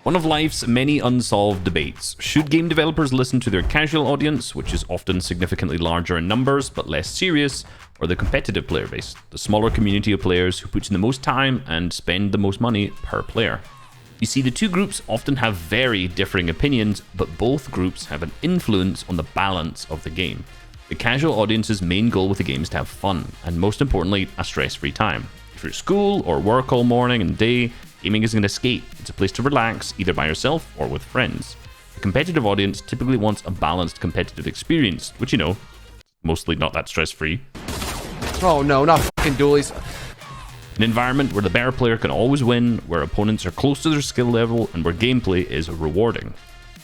One of life's many unsolved debates. Should game developers listen to their casual audience, which is often significantly larger in numbers but less serious, or the competitive player base, the smaller community of players who put in the most time and spend the most money per player? You see, the two groups often have very differing opinions, but both groups have an influence on the balance of the game. The casual audience's main goal with the game is to have fun, and most importantly, a stress-free time. If you're at school or work all morning and day, gaming is an escape. It's a place to relax, either by yourself or with friends. The competitive audience typically wants a balanced competitive experience, which, you know, mostly not that stress-free. Oh no, not fucking dualies. An environment where the better player can always win, where opponents are close to their skill level, and where gameplay is rewarding.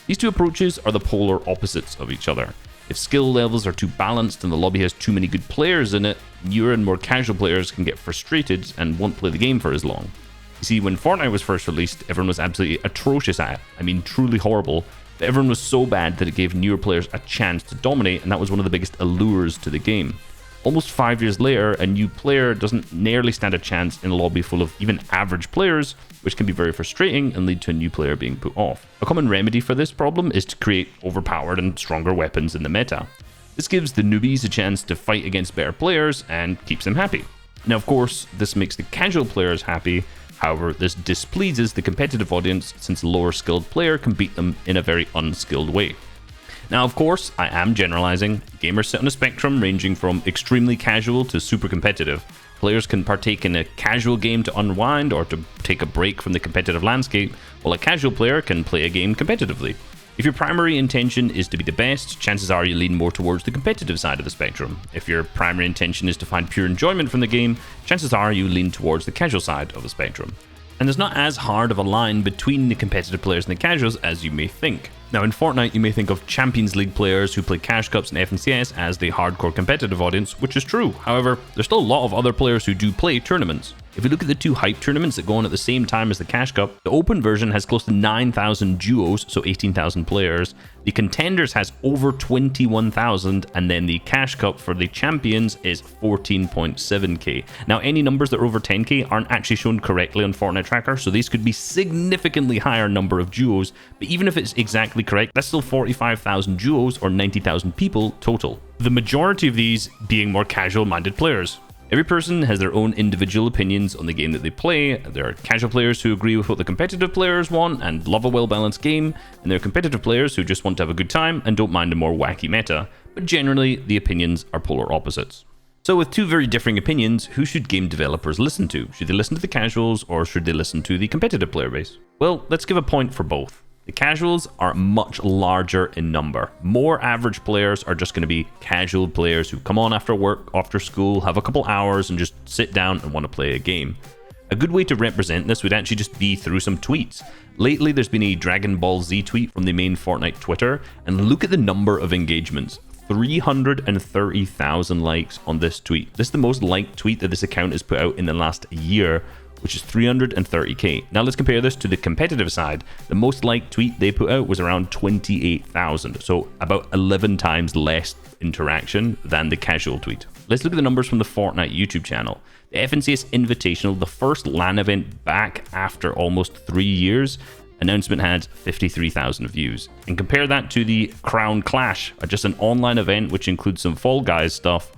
These two approaches are the polar opposites of each other. If skill levels are too balanced and the lobby has too many good players in it, newer and more casual players can get frustrated and won't play the game for as long. You see, when Fortnite was first released, everyone was absolutely atrocious at it. I mean, truly horrible. But everyone was so bad that it gave newer players a chance to dominate, and that was one of the biggest allures to the game. Almost 5 years later, a new player doesn't nearly stand a chance in a lobby full of even average players, which can be very frustrating and lead to a new player being put off. A common remedy for this problem is to create overpowered and stronger weapons in the meta. This gives the newbies a chance to fight against better players and keeps them happy. Now, of course, this makes the casual players happy. However, this displeases the competitive audience since a lower skilled player can beat them in a very unskilled way. Now, of course, I am generalizing. Gamers sit on a spectrum ranging from extremely casual to super competitive. Players can partake in a casual game to unwind or to take a break from the competitive landscape, while a casual player can play a game competitively. If your primary intention is to be the best, chances are you lean more towards the competitive side of the spectrum. If your primary intention is to find pure enjoyment from the game, chances are you lean towards the casual side of the spectrum. And there's not as hard of a line between the competitive players and the casuals as you may think. Now, in Fortnite, you may think of Champions League players who play Cash Cups and FNCS as the hardcore competitive audience, which is true. However, there's still a lot of other players who do play tournaments. If we look at the two hype tournaments that go on at the same time as the Cash Cup, the open version has close to 9,000 duos, so 18,000 players. The Contenders has over 21,000, and then the Cash Cup for the Champions is 14.7k. Now, any numbers that are over 10k aren't actually shown correctly on Fortnite Tracker, so these could be significantly higher number of duos, but even if it's exactly correct, that's still 45,000 duos or 90,000 people total. The majority of these being more casual-minded players. Every person has their own individual opinions on the game that they play. There are casual players who agree with what the competitive players want and love a well-balanced game, and there are competitive players who just want to have a good time and don't mind a more wacky meta, but generally the opinions are polar opposites. So with two very differing opinions, who should game developers listen to? Should they listen to the casuals or should they listen to the competitive player base? Well, let's give a point for both. The casuals are much larger in number. More average players are just going to be casual players who come on after work, after school, have a couple hours and just sit down and want to play a game. A good way to represent this would actually just be through some tweets. Lately, there's been a Dragon Ball Z tweet from the main Fortnite Twitter, and look at the number of engagements. 330,000 likes on this tweet. This is the most liked tweet that this account has put out in the last year, which is 330k. Now let's compare this to the competitive side. The most liked tweet they put out was around 28,000, so about 11 times less interaction than the casual tweet. Let's look at the numbers from the Fortnite YouTube channel. The FNCS Invitational, the first LAN event back after almost 3 years, announcement had 53,000 views. And compare that to the Crown Clash, just an online event which includes some Fall Guys stuff,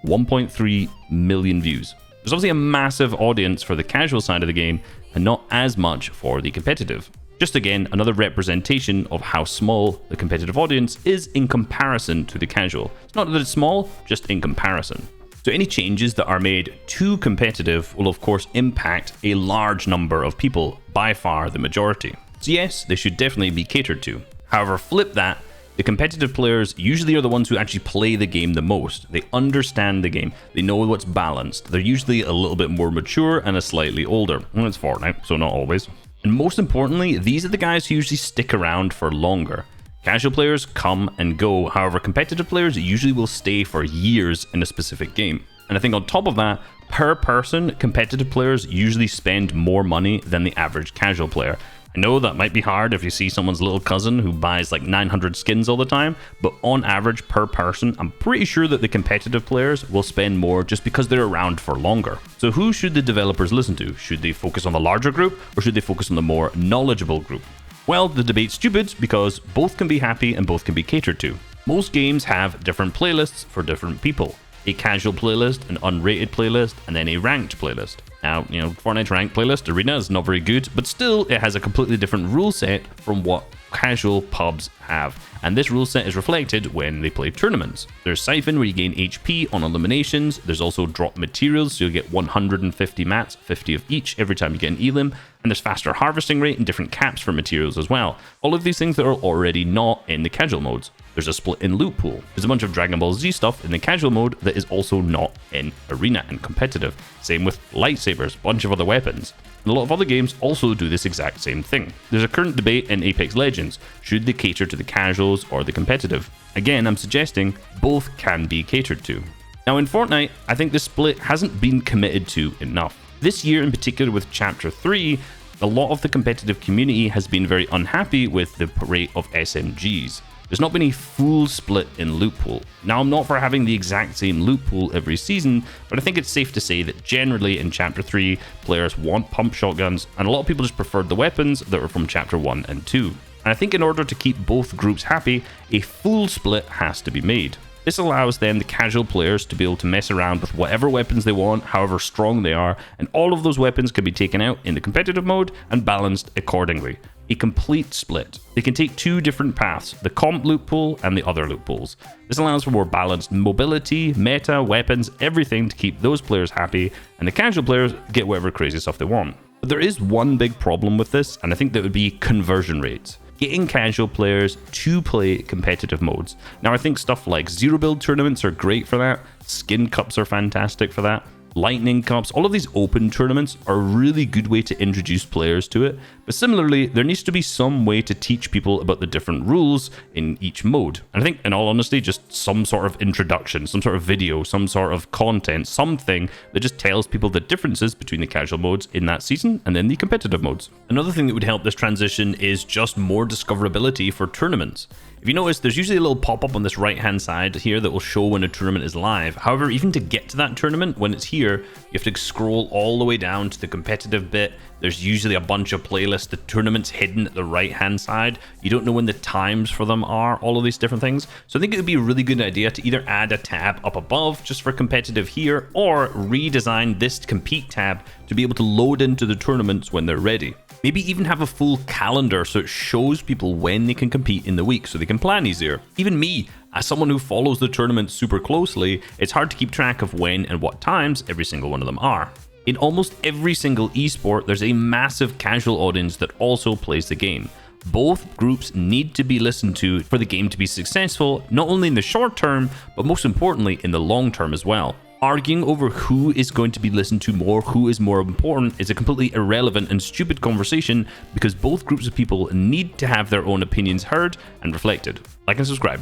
1.3 million views. There's obviously a massive audience for the casual side of the game and not as much for the competitive. Just again, another representation of how small the competitive audience is in comparison to the casual. It's not that it's small, just in comparison. So any changes that are made too competitive will of course impact a large number of people, by far the majority. So yes, they should definitely be catered to. However, flip that, the competitive players usually are the ones who actually play the game the most. They understand the game. They know what's balanced. They're usually a little bit more mature and a slightly older. Well, it's Fortnite, so not always. And most importantly, these are the guys who usually stick around for longer. Casual players come and go. However, competitive players usually will stay for years in a specific game. And I think on top of that, per person, competitive players usually spend more money than the average casual player. I know that might be hard if you see someone's little cousin who buys like 900 skins all the time, but on average per person, I'm pretty sure that the competitive players will spend more just because they're around for longer. So who should the developers listen to? Should they focus on the larger group or should they focus on the more knowledgeable group? Well, the debate's stupid because both can be happy and both can be catered to. Most games have different playlists for different people. A casual playlist, an unrated playlist, and then a ranked playlist. Now, Fortnite's ranked playlist, Arena, is not very good, but still it has a completely different rule set from what casual pubs have. And this rule set is reflected when they play tournaments. There's Siphon, where you gain HP on eliminations. There's also drop materials, so you'll get 150 mats, 50 of each every time you get an elim. And there's faster harvesting rate and different caps for materials as well. All of these things that are already not in the casual modes. There's a split in loot pool. There's a bunch of Dragon Ball Z stuff in the casual mode that is also not in Arena and competitive. Same with lightsabers, bunch of other weapons. And a lot of other games also do this exact same thing. There's a current debate in Apex Legends. Should they cater to the casuals or the competitive? Again, I'm suggesting both can be catered to. Now in Fortnite, I think the split hasn't been committed to enough. This year in particular with Chapter 3, a lot of the competitive community has been very unhappy with the rate of SMGs. There's not been a full split in loot pool. Now, I'm not for having the exact same loot pool every season, but I think it's safe to say that generally in Chapter 3, players want pump shotguns, and a lot of people just preferred the weapons that were from Chapter 1 and 2. And I think in order to keep both groups happy, a full split has to be made. This allows then the casual players to be able to mess around with whatever weapons they want, however strong they are, and all of those weapons can be taken out in the competitive mode and balanced accordingly. A complete split. They can take two different paths, the comp loot pool and the other loot pools. This allows for more balanced mobility, meta, weapons, everything to keep those players happy, and the casual players get whatever crazy stuff they want. But there is one big problem with this, and I think that would be conversion rates. Getting casual players to play competitive modes. Now, I think stuff like zero build tournaments are great for that. Skin cups are fantastic for that. Lightning cups, all of these open tournaments are a really good way to introduce players to it. But similarly, there needs to be some way to teach people about the different rules in each mode. And I think, in all honesty, just some sort of introduction, some sort of video, some sort of content, something that just tells people the differences between the casual modes in that season and then the competitive modes. Another thing that would help this transition is just more discoverability for tournaments. If you notice, there's usually a little pop-up on this right-hand side here that will show when a tournament is live. However, even to get to that tournament, when it's here, you have to scroll all the way down to the competitive bit. There's usually a bunch of playlists. The tournament's hidden at the right-hand side. You don't know when the times for them are, all of these different things. So I think it would be a really good idea to either add a tab up above just for competitive here, or redesign this compete tab to be able to load into the tournaments when they're ready. Maybe even have a full calendar so it shows people when they can compete in the week so they can plan easier. Even me, as someone who follows the tournament super closely, it's hard to keep track of when and what times every single one of them are. In almost every single esport, there's a massive casual audience that also plays the game. Both groups need to be listened to for the game to be successful, not only in the short term, but most importantly in the long term as well. Arguing over who is going to be listened to more, who is more important, is a completely irrelevant and stupid conversation because both groups of people need to have their own opinions heard and reflected. Like and subscribe.